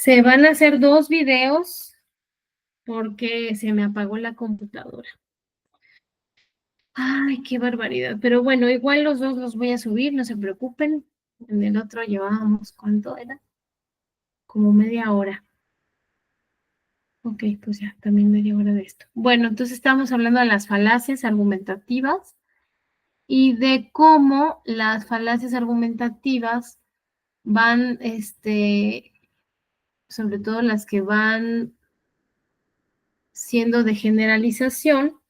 Se van a hacer 2 videos porque se me apagó la computadora. Ay, qué barbaridad. Pero bueno, igual los 2 los voy a subir, no se preocupen. En el otro llevábamos, ¿cuánto era? Como media hora. Ok, pues ya, también media hora de esto. Bueno, entonces estamos hablando de las falacias argumentativas y de cómo las falacias argumentativas van, sobre todo las que van siendo de generalización.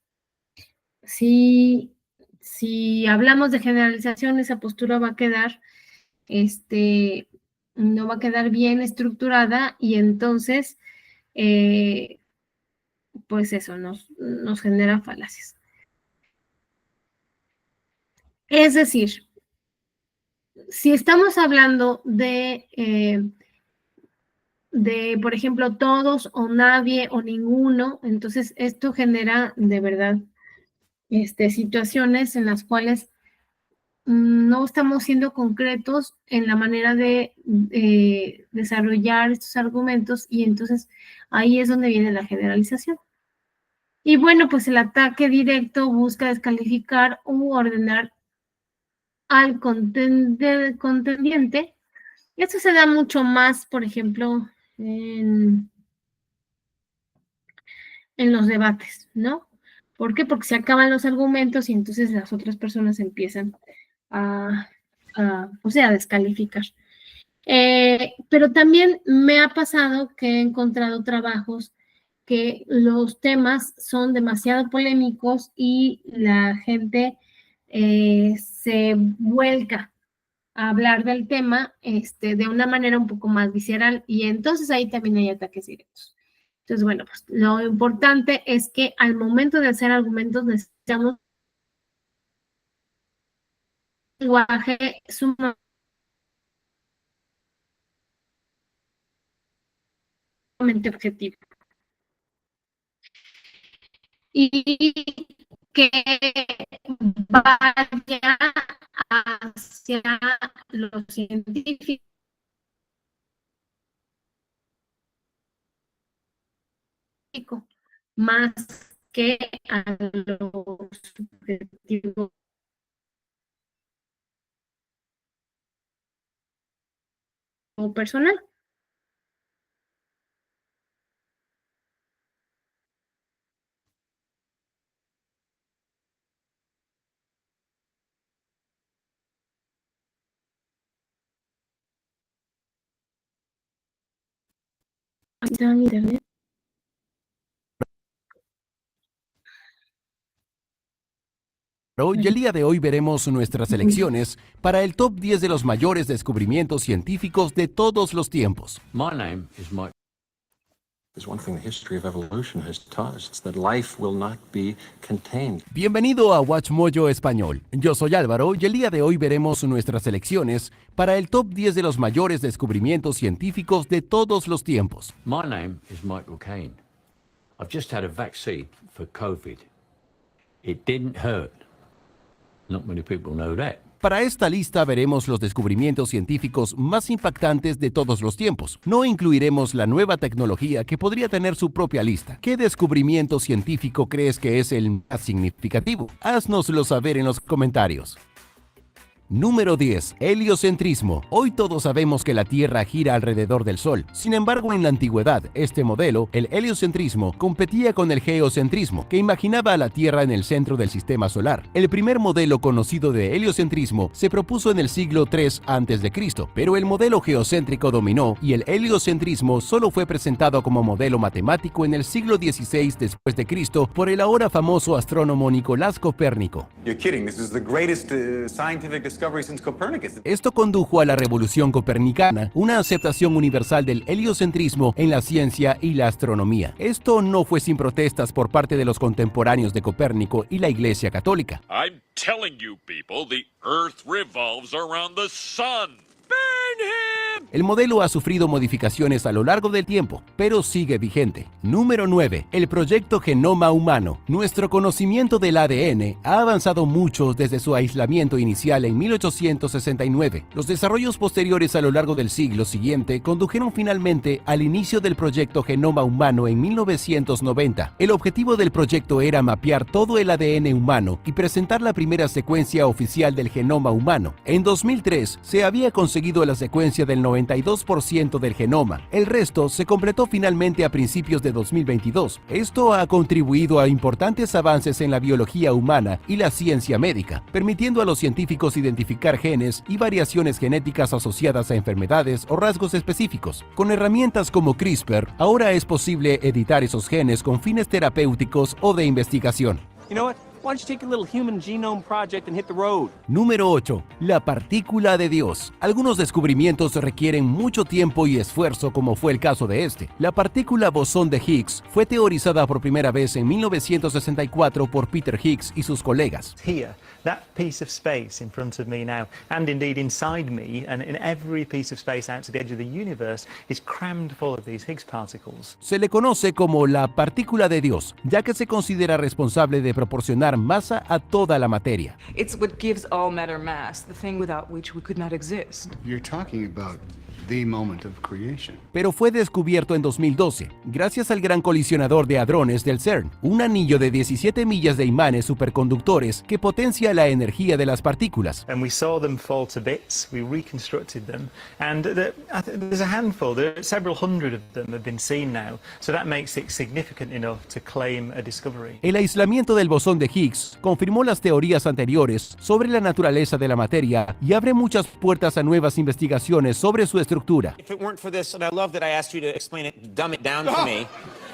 Si hablamos de generalización, esa postura va a quedar, no va a quedar bien estructurada y entonces, pues eso nos genera falacias. Es decir, si estamos hablando por ejemplo, todos o nadie o ninguno, entonces esto genera de verdad situaciones en las cuales no estamos siendo concretos en la manera de desarrollar estos argumentos y entonces ahí es donde viene la generalización. Y bueno, pues el ataque directo busca descalificar u ordenar al contendiente. Esto se da mucho más, por ejemplo, en los debates, ¿no? ¿Por qué? Porque se acaban los argumentos y entonces las otras personas empiezan o sea, a descalificar. Pero también me ha pasado que he encontrado trabajos que los temas son demasiado polémicos y la gente se vuelca a hablar del tema de una manera un poco más visceral y entonces ahí también hay ataques directos. Entonces, bueno, pues lo importante es que al momento de hacer argumentos necesitamos un lenguaje sumamente objetivo y que vaya hacia lo científico más que a lo subjetivo o personal. Está en internet. Y el día de hoy veremos nuestras selecciones para el top 10 de los mayores descubrimientos científicos de todos los tiempos. My name is Mike. There's one thing the history of evolution has taught us, it's that life will not be contained. Bienvenido a WatchMojo Español. Yo soy Álvaro y el día de hoy veremos nuestras selecciones para el top 10 de los mayores descubrimientos científicos de todos los tiempos. My name is Michael Caine. I've just had a vaccine for COVID. It didn't hurt. Not many people know that. Para esta lista veremos los descubrimientos científicos más impactantes de todos los tiempos. No incluiremos la nueva tecnología que podría tener su propia lista. ¿Qué descubrimiento científico crees que es el más significativo? Haznoslo saber en los comentarios. Número 10. Heliocentrismo. Hoy todos sabemos que la Tierra gira alrededor del Sol. Sin embargo, en la antigüedad, este modelo, el heliocentrismo, competía con el geocentrismo, que imaginaba a la Tierra en el centro del sistema solar. El primer modelo conocido de heliocentrismo se propuso en el siglo III a.C., pero el modelo geocéntrico dominó y el heliocentrismo solo fue presentado como modelo matemático en el siglo XVI después de Cristo por el ahora famoso astrónomo Nicolás Copérnico. You're kidding. This is the greatest scientific discovery since Copernicus. Esto condujo a la revolución copernicana, una aceptación universal del heliocentrismo en la ciencia y la astronomía. Esto no fue sin protestas por parte de los contemporáneos de Copérnico y la Iglesia Católica. I'm telling you people, the Earth revolves around the sun. El modelo ha sufrido modificaciones a lo largo del tiempo, pero sigue vigente. Número 9. El proyecto Genoma Humano. Nuestro conocimiento del ADN ha avanzado mucho desde su aislamiento inicial en 1869. Los desarrollos posteriores a lo largo del siglo siguiente condujeron finalmente al inicio del proyecto Genoma Humano en 1990. El objetivo del proyecto era mapear todo el ADN humano y presentar la primera secuencia oficial del genoma humano. En 2003 se había conseguido la secuencia del 92% del genoma. El resto se completó finalmente a principios de 2022. Esto ha contribuido a importantes avances en la biología humana y la ciencia médica, permitiendo a los científicos identificar genes y variaciones genéticas asociadas a enfermedades o rasgos específicos. Con herramientas como CRISPR, ahora es posible editar esos genes con fines terapéuticos o de investigación. You know what? Why don't you take a little human genome project and hit the road? Número 8. La partícula de Dios. Algunos descubrimientos requieren mucho tiempo y esfuerzo, como fue el caso de este. La partícula bosón de Higgs fue teorizada por primera vez en 1964 por Peter Higgs y sus colegas. Here, that piece of space in front of me now, and indeed inside me, and in every piece of space out to the edge of the universe, is crammed full of these Higgs particles. Se le conoce como la partícula de Dios, ya que se considera responsable de proporcionar masa a toda la materia. It's what gives all matter mass, the thing without which we could not exist. You're talking about the moment of creation. Pero fue descubierto en 2012, gracias al Gran Colisionador de Hadrones del CERN, un anillo de 17 millas de imanes superconductores que potencia la energía de las partículas. And we saw them fall to bits, we reconstructed them, and there's a handful, there are several hundred of them have been seen now, so that makes it significant enough to claim a discovery. El aislamiento del bosón de Higgs confirmó las teorías anteriores sobre la naturaleza de la materia y abre muchas puertas a nuevas investigaciones sobre su estructura. If it weren't for this, and I love that I asked you to explain it, dumb it down for me,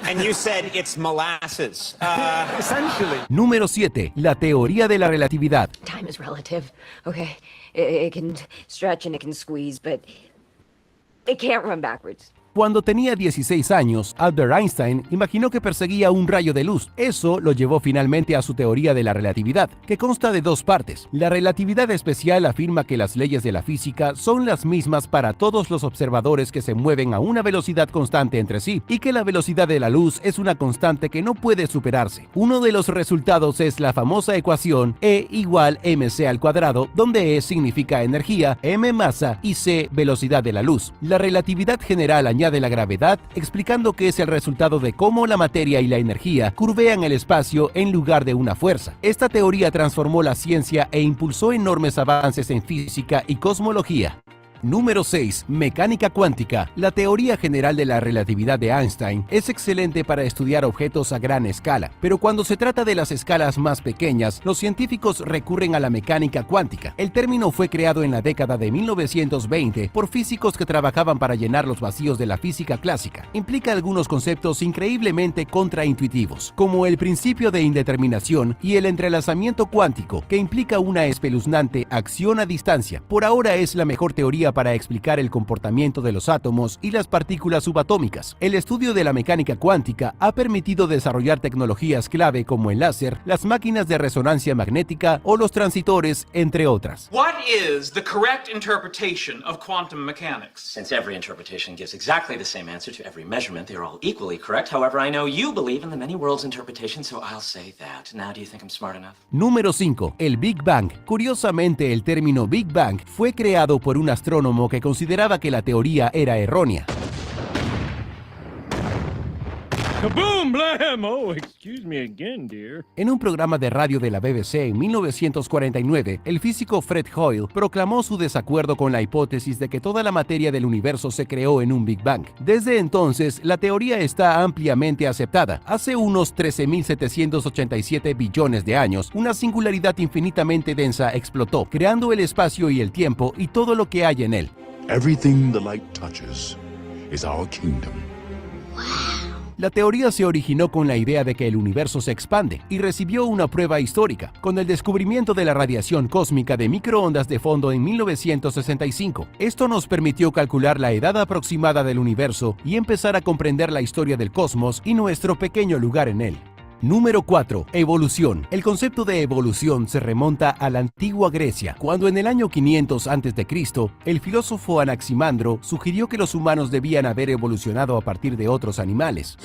and you said it's molasses. Essentially. Número 7. La teoría de la relatividad. Time is relative, okay? It can stretch and it can squeeze, but it can't run backwards. Cuando tenía 16 años, Albert Einstein imaginó que perseguía un rayo de luz. Eso lo llevó finalmente a su teoría de la relatividad, que consta de dos partes. La relatividad especial afirma que las leyes de la física son las mismas para todos los observadores que se mueven a una velocidad constante entre sí, y que la velocidad de la luz es una constante que no puede superarse. Uno de los resultados es la famosa ecuación E igual mc², donde E significa energía, m masa y c velocidad de la luz. La relatividad general añade de la gravedad, explicando que es el resultado de cómo la materia y la energía curvean el espacio en lugar de una fuerza. Esta teoría transformó la ciencia e impulsó enormes avances en física y cosmología. Número 6. Mecánica cuántica. La teoría general de la relatividad de Einstein es excelente para estudiar objetos a gran escala, pero cuando se trata de las escalas más pequeñas, los científicos recurren a la mecánica cuántica. El término fue creado en la década de 1920 por físicos que trabajaban para llenar los vacíos de la física clásica. Implica algunos conceptos increíblemente contraintuitivos, como el principio de indeterminación y el entrelazamiento cuántico, que implica una espeluznante acción a distancia. Por ahora es la mejor teoría para explicar el comportamiento de los átomos y las partículas subatómicas. El estudio de la mecánica cuántica ha permitido desarrollar tecnologías clave como el láser, las máquinas de resonancia magnética o los transitores, entre otras. What is the correct interpretation of quantum mechanics? Since every interpretation gives exactly the same answer to every measurement, they are all equally correct. However, I know you believe in the many worlds interpretation, so I'll say that. Now, do you think I'm smart enough? Número 5. El Big Bang. Curiosamente, el término Big Bang fue creado por un astrónomo que consideraba que la teoría era errónea. Kaboom, blam! Oh, excuse me again, dear. En un programa de radio de la BBC en 1949, el físico Fred Hoyle proclamó su desacuerdo con la hipótesis de que toda la materia del universo se creó en un Big Bang. Desde entonces, la teoría está ampliamente aceptada. Hace unos 13.787 billones de años, una singularidad infinitamente densa explotó, creando el espacio y el tiempo y todo lo que hay en él. Everything the light touches is our kingdom. La teoría se originó con la idea de que el universo se expande y recibió una prueba histórica con el descubrimiento de la radiación cósmica de microondas de fondo en 1965. Esto nos permitió calcular la edad aproximada del universo y empezar a comprender la historia del cosmos y nuestro pequeño lugar en él. Número 4. Evolución. El concepto de evolución se remonta a la antigua Grecia, cuando en el año 500 a.C., el filósofo Anaximandro sugirió que los humanos debían haber evolucionado a partir de otros animales.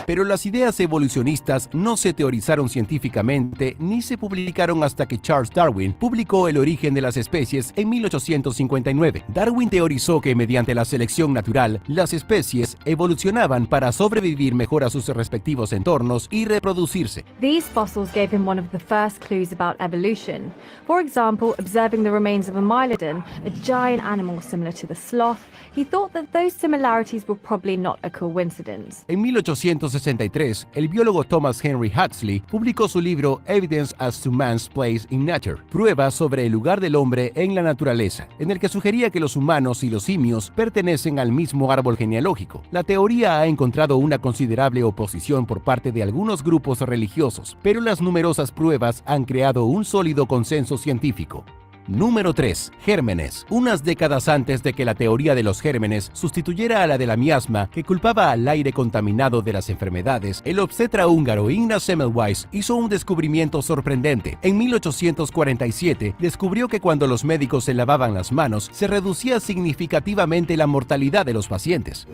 Pero las ideas evolucionistas no se teorizaron científicamente ni se publicaron hasta que Charles Darwin publicó El origen de las especies en 1859. Darwin teorizó que mediante la selección natural, las especies evolucionaban para sobrevivir mejor a sus respectivos entornos y reproducirse. These fossils gave him one of the first clues about evolution. For example, observing the remains of a Mylodon, a giant animal similar to the sloth, he thought that those similarities were probably not a coincidence. En 1863, el biólogo Thomas Henry Huxley publicó su libro Evidence as to Man's Place in Nature, pruebas sobre el lugar del hombre en la naturaleza, en el que sugería que los humanos y los simios pertenecen al mismo árbol genealógico. La teoría ha encontrado una considerable oposición por parte de algunos grupos religiosos, pero las numerosas pruebas han creado un sólido consenso científico. Número 3. Gérmenes. Unas décadas antes de que la teoría de los gérmenes sustituyera a la de la miasma, que culpaba al aire contaminado de las enfermedades, el obstetra húngaro Ignaz Semmelweis hizo un descubrimiento sorprendente. En 1847 descubrió que cuando los médicos se lavaban las manos, se reducía significativamente la mortalidad de los pacientes.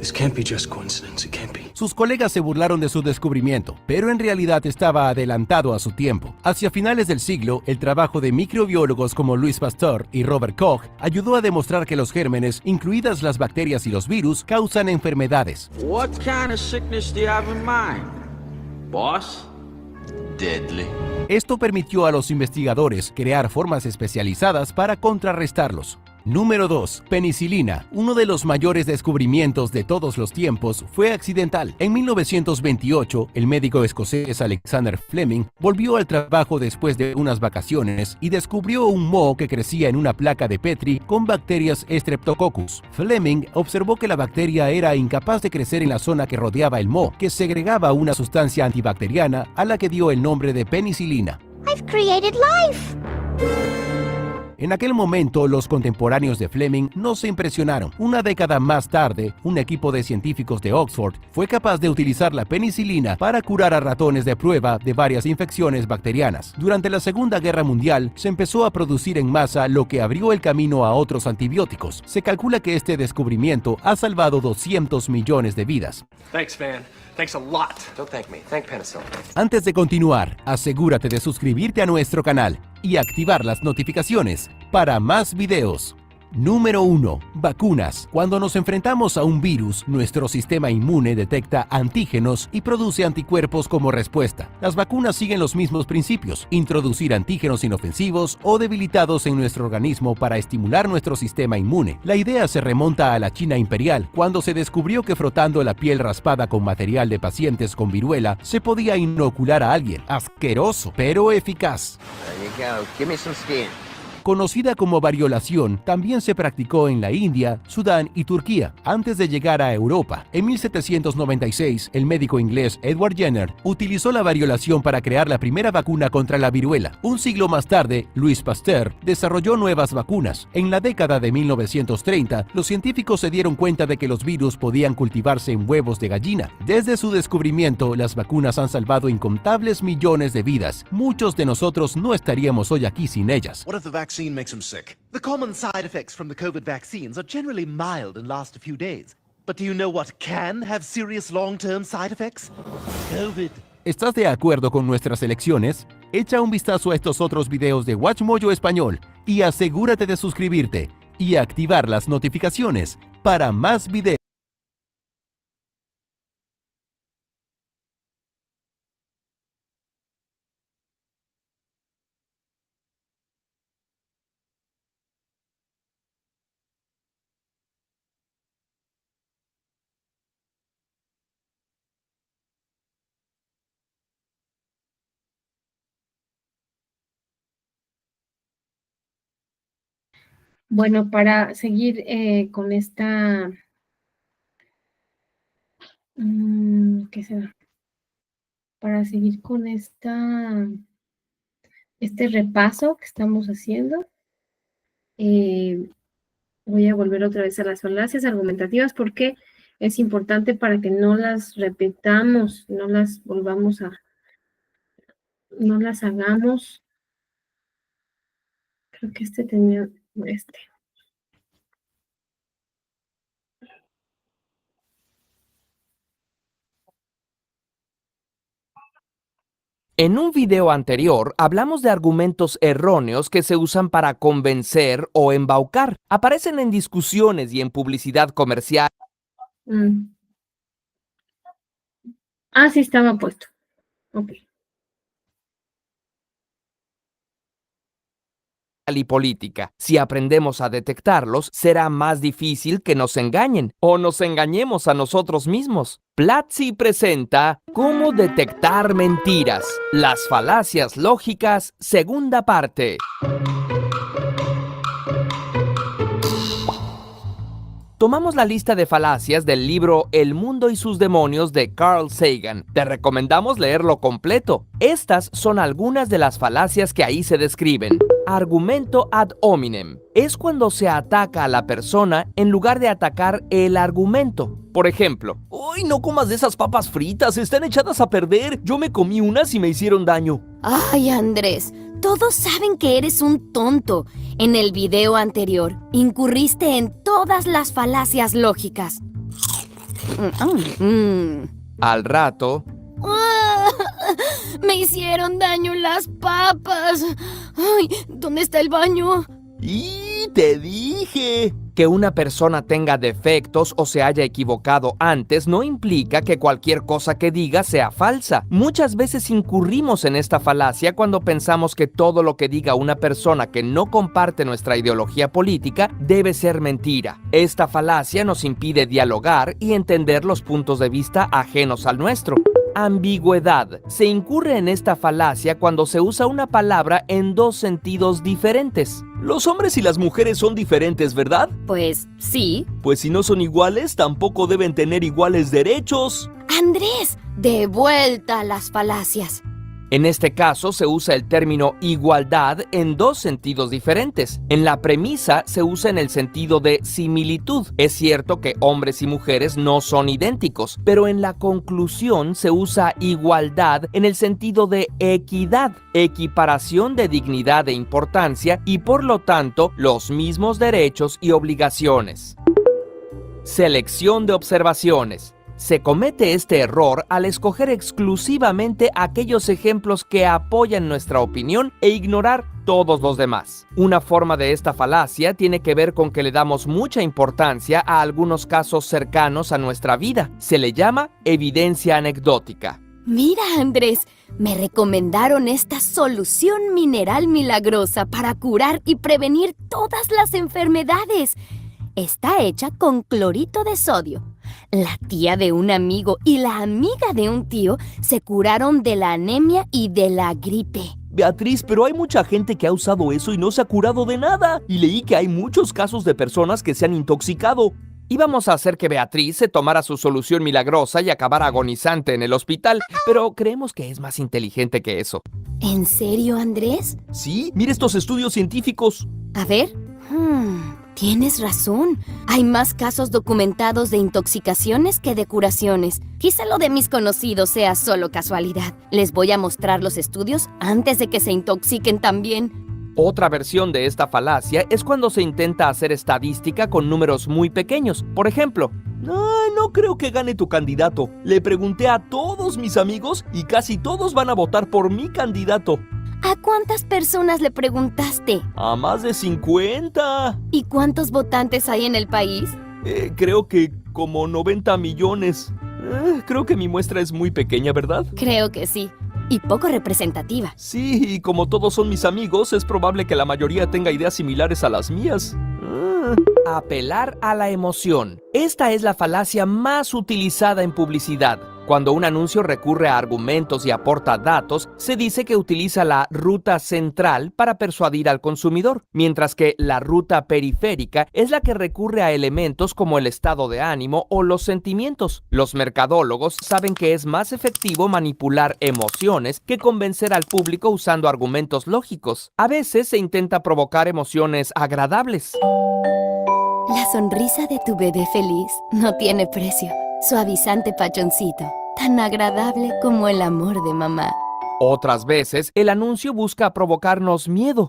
Sus colegas se burlaron de su descubrimiento, pero en realidad estaba adelantado a su tiempo. Hacia finales del siglo, el trabajo de microbiólogos como Louis Pasteur y Robert Koch ayudó a demostrar que los gérmenes, incluidas las bacterias y los virus, causan enfermedades. What kind of sickness do you have in mind, boss? Deadly. Esto permitió a los investigadores crear formas especializadas para contrarrestarlos. Número 2. Penicilina. Uno de los mayores descubrimientos de todos los tiempos fue accidental. En 1928, el médico escocés Alexander Fleming volvió al trabajo después de unas vacaciones y descubrió un moho que crecía en una placa de Petri con bacterias Streptococcus. Fleming observó que la bacteria era incapaz de crecer en la zona que rodeaba el moho, que segregaba una sustancia antibacteriana a la que dio el nombre de penicilina. I've created life. En aquel momento, los contemporáneos de Fleming no se impresionaron. Una década más tarde, un equipo de científicos de Oxford fue capaz de utilizar la penicilina para curar a ratones de prueba de varias infecciones bacterianas. Durante la Segunda Guerra Mundial, se empezó a producir en masa, lo que abrió el camino a otros antibióticos. Se calcula que este descubrimiento ha salvado 200 millones de vidas. Thanks, Van. Thanks a lot. Don't thank me. Thank penicillin. Antes de continuar, asegúrate de suscribirte a nuestro canal y activar las notificaciones para más videos. Número 1. Vacunas. Cuando nos enfrentamos a un virus, nuestro sistema inmune detecta antígenos y produce anticuerpos como respuesta. Las vacunas siguen los mismos principios: introducir antígenos inofensivos o debilitados en nuestro organismo para estimular nuestro sistema inmune. La idea se remonta a la China imperial, cuando se descubrió que frotando la piel raspada con material de pacientes con viruela se podía inocular a alguien. Asqueroso, pero eficaz. There you go. Give me some skin. Conocida como variolación, también se practicó en la India, Sudán y Turquía, antes de llegar a Europa. En 1796, el médico inglés Edward Jenner utilizó la variolación para crear la primera vacuna contra la viruela. Un siglo más tarde, Louis Pasteur desarrolló nuevas vacunas. En la década de 1930, los científicos se dieron cuenta de que los virus podían cultivarse en huevos de gallina. Desde su descubrimiento, las vacunas han salvado incontables millones de vidas. Muchos de nosotros no estaríamos hoy aquí sin ellas. What if the vaccine makes them sick? The common side effects from the COVID vaccines are generally mild and last a few days. But do you know what can have serious long-term side effects? COVID. ¿Estás de acuerdo con nuestras elecciones? Echa un vistazo a estos otros videos de WatchMojo Español y asegúrate de suscribirte y activar las notificaciones para más videos. Bueno, para seguir con esta... ¿qué será? Para seguir con este repaso que estamos haciendo, voy a volver otra vez a las falacias argumentativas porque es importante para que no las repitamos, no las hagamos. Creo que tenía este. En un video anterior hablamos de argumentos erróneos que se usan para convencer o embaucar. Aparecen en discusiones y en publicidad comercial. Ah, sí estaba puesto. Ok. Y política. Si aprendemos a detectarlos, será más difícil que nos engañen o nos engañemos a nosotros mismos. Platzi presenta Cómo detectar mentiras. Las falacias lógicas, segunda parte. Tomamos la lista de falacias del libro El mundo y sus demonios de Carl Sagan. Te recomendamos leerlo completo. Estas son algunas de las falacias que ahí se describen. Argumento ad hominem. Es cuando se ataca a la persona en lugar de atacar el argumento. Por ejemplo, ¡uy, no comas de esas papas fritas! Están echadas a perder. Yo me comí unas y me hicieron daño. Ay, Andrés, todos saben que eres un tonto. En el video anterior, incurriste en todas las falacias lógicas. Al rato... Me hicieron daño las papas. Ay, ¿dónde está el baño? ¡Y te dije! Que una persona tenga defectos o se haya equivocado antes no implica que cualquier cosa que diga sea falsa. Muchas veces incurrimos en esta falacia cuando pensamos que todo lo que diga una persona que no comparte nuestra ideología política debe ser mentira. Esta falacia nos impide dialogar y entender los puntos de vista ajenos al nuestro. Ambigüedad. Se incurre en esta falacia cuando se usa una palabra en dos sentidos diferentes. Los hombres y las mujeres son diferentes, ¿verdad? Pues sí. Pues si no son iguales, tampoco deben tener iguales derechos. Andrés, de vuelta a las falacias. En este caso se usa el término igualdad en dos sentidos diferentes. En la premisa se usa en el sentido de similitud. Es cierto que hombres y mujeres no son idénticos, pero en la conclusión se usa igualdad en el sentido de equidad, equiparación de dignidad e importancia y por lo tanto los mismos derechos y obligaciones. Selección de observaciones. Se comete este error al escoger exclusivamente aquellos ejemplos que apoyan nuestra opinión e ignorar todos los demás. Una forma de esta falacia tiene que ver con que le damos mucha importancia a algunos casos cercanos a nuestra vida. Se le llama evidencia anecdótica. Mira, Andrés, me recomendaron esta solución mineral milagrosa para curar y prevenir todas las enfermedades. Está hecha con clorito de sodio. La tía de un amigo y la amiga de un tío se curaron de la anemia y de la gripe. Beatriz, pero hay mucha gente que ha usado eso y no se ha curado de nada. Y leí que hay muchos casos de personas que se han intoxicado. Íbamos a hacer que Beatriz se tomara su solución milagrosa y acabara agonizante en el hospital, pero creemos que es más inteligente que eso. ¿En serio, Andrés? Sí, mira estos estudios científicos. A ver. Tienes razón. Hay más casos documentados de intoxicaciones que de curaciones. Quizá lo de mis conocidos sea solo casualidad. Les voy a mostrar los estudios antes de que se intoxiquen también. Otra versión de esta falacia es cuando se intenta hacer estadística con números muy pequeños. Por ejemplo, no creo que gane tu candidato. Le pregunté a todos mis amigos y casi todos van a votar por mi candidato. ¿A cuántas personas le preguntaste? A más de 50. ¿Y cuántos votantes hay en el país? Creo que como 90 millones. Creo que mi muestra es muy pequeña, ¿verdad? Creo que sí. Y poco representativa. Sí, y como todos son mis amigos, es probable que la mayoría tenga ideas similares a las mías. Apelar a la emoción. Esta es la falacia más utilizada en publicidad. Cuando un anuncio recurre a argumentos y aporta datos, se dice que utiliza la ruta central para persuadir al consumidor, mientras que la ruta periférica es la que recurre a elementos como el estado de ánimo o los sentimientos. Los mercadólogos saben que es más efectivo manipular emociones que convencer al público usando argumentos lógicos. A veces se intenta provocar emociones agradables. La sonrisa de tu bebé feliz no tiene precio. Suavizante pachoncito, tan agradable como el amor de mamá. Otras veces, el anuncio busca provocarnos miedo.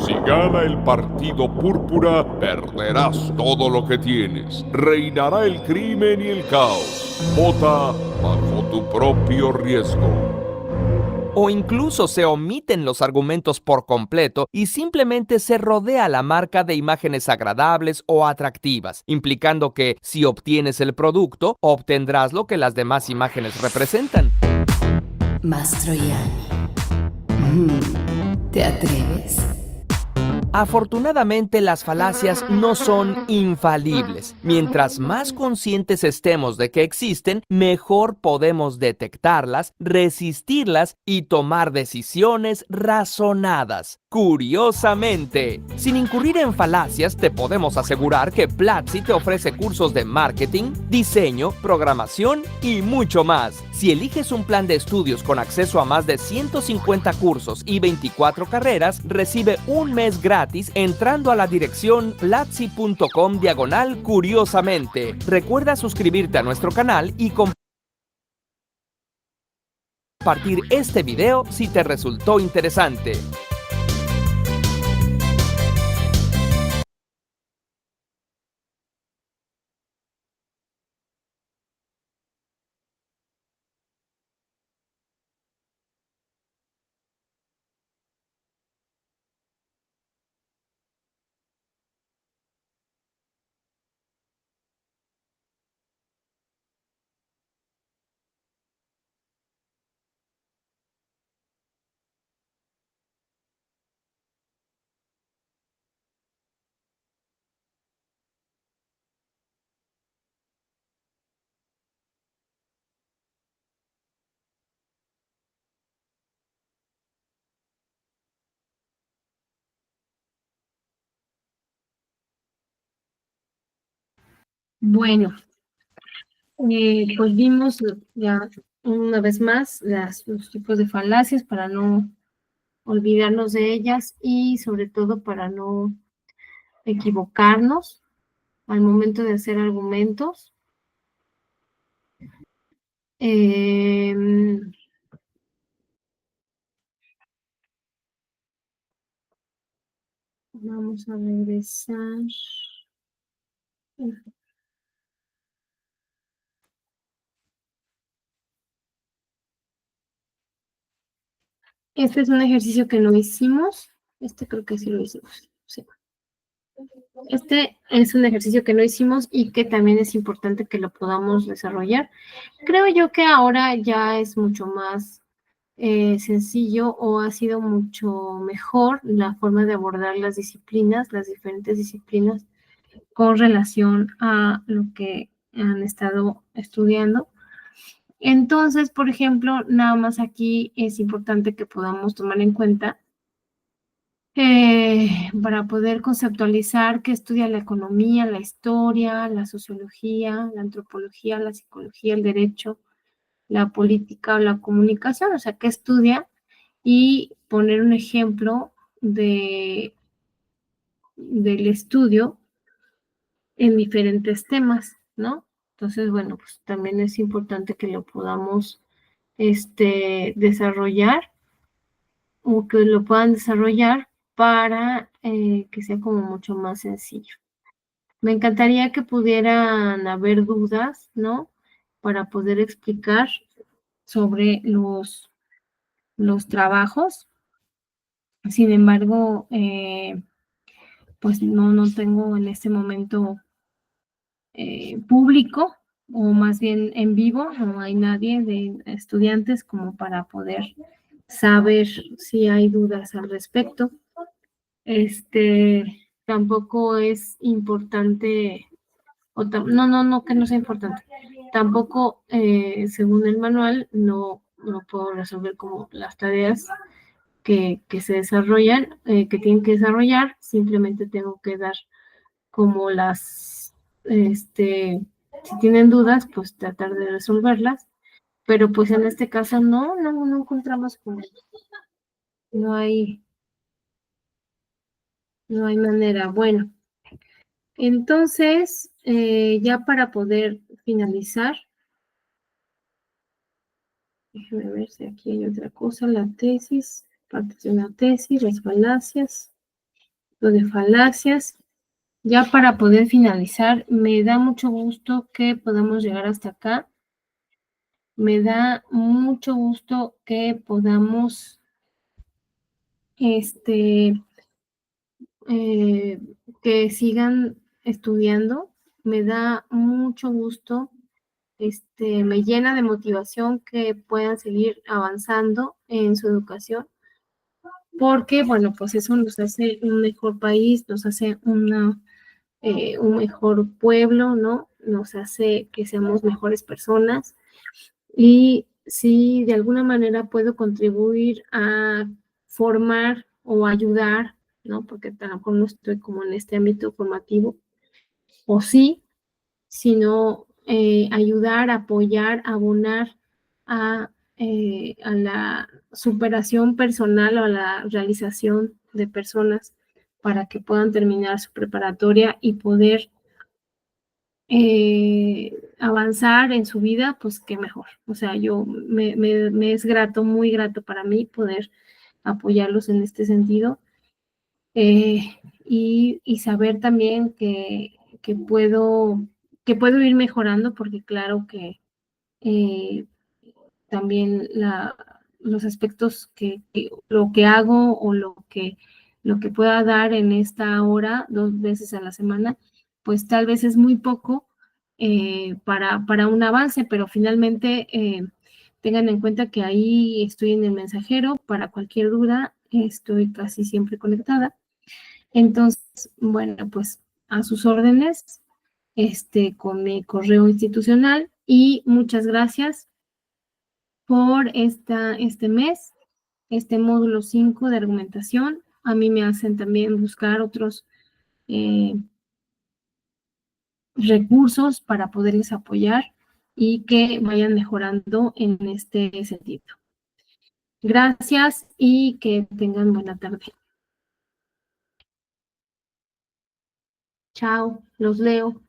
Si gana el partido púrpura, perderás todo lo que tienes. Reinará el crimen y el caos. Vota bajo tu propio riesgo. O incluso se omiten los argumentos por completo y simplemente se rodea la marca de imágenes agradables o atractivas, implicando que si obtienes el producto, obtendrás lo que las demás imágenes representan. Mastroianni. ¿Te atreves? Afortunadamente, las falacias no son infalibles. Mientras más conscientes estemos de que existen, mejor podemos detectarlas, resistirlas y tomar decisiones razonadas. Curiosamente, sin incurrir en falacias, te podemos asegurar que Platzi te ofrece cursos de marketing, diseño, programación y mucho más. Si eliges un plan de estudios con acceso a más de 150 cursos y 24 carreras, recibe un mes gratis entrando a la dirección platzi.com/curiosamente. Recuerda suscribirte a nuestro canal y compartir este video si te resultó interesante. Bueno, pues vimos ya una vez más los tipos de falacias para no olvidarnos de ellas y sobre todo para no equivocarnos al momento de hacer argumentos. Vamos a regresar. Este es un ejercicio que no hicimos. Este creo que sí lo hicimos. Sí. Este es un ejercicio que no hicimos y que también es importante que lo podamos desarrollar. Creo yo que ahora ya es mucho más sencillo o ha sido mucho mejor la forma de abordar las disciplinas, las diferentes disciplinas con relación a lo que han estado estudiando. Entonces, por ejemplo, nada más aquí es importante que podamos tomar en cuenta para poder conceptualizar qué estudia la economía, la historia, la sociología, la antropología, la psicología, el derecho, la política o la comunicación, o sea, qué estudia y poner un ejemplo del estudio en diferentes temas, ¿no? Entonces, bueno, pues también es importante que lo podamos desarrollar o que lo puedan desarrollar para que sea como mucho más sencillo. Me encantaría que pudieran haber dudas, ¿no? Para poder explicar sobre los trabajos. Sin embargo, pues no tengo en este momento público o más bien en vivo, no hay nadie de estudiantes como para poder saber si hay dudas al respecto. Tampoco es importante, no, que no sea importante. Tampoco, según el manual, no puedo resolver como las tareas que se desarrollan, que tienen que desarrollar, simplemente tengo que dar como si tienen dudas, pues tratar de resolverlas, pero pues en este caso no encontramos como, no hay manera. Bueno, Entonces, ya para poder finalizar, déjenme ver si aquí hay otra cosa, la tesis, partes de una tesis, las falacias, lo de falacias. Ya para poder finalizar, me da mucho gusto que podamos llegar hasta acá. Me da mucho gusto que podamos, que sigan estudiando. Me da mucho gusto, me llena de motivación que puedan seguir avanzando en su educación, porque, bueno, pues eso nos hace un mejor país, nos hace un mejor pueblo, ¿no? Nos hace que seamos mejores personas. Y si de alguna manera puedo contribuir a formar o ayudar, ¿no? Porque a lo mejor no estoy como en este ámbito formativo, o sí, sino ayudar, apoyar, abonar a la superación personal o a la realización de personas para que puedan terminar su preparatoria y poder avanzar en su vida, pues qué mejor. O sea, me es grato, muy grato para mí poder apoyarlos en este sentido y saber también que puedo ir mejorando, porque claro que también los aspectos lo que hago o lo que pueda dar en esta hora, 2 veces a la semana, pues tal vez es muy poco para un avance, pero finalmente tengan en cuenta que ahí estoy en el mensajero para cualquier duda, estoy casi siempre conectada. Entonces, bueno, pues a sus órdenes, con mi correo institucional, y muchas gracias por este mes, este módulo 5 de argumentación. A mí me hacen también buscar otros recursos para poderles apoyar y que vayan mejorando en este sentido. Gracias y que tengan buena tarde. Chao, los leo.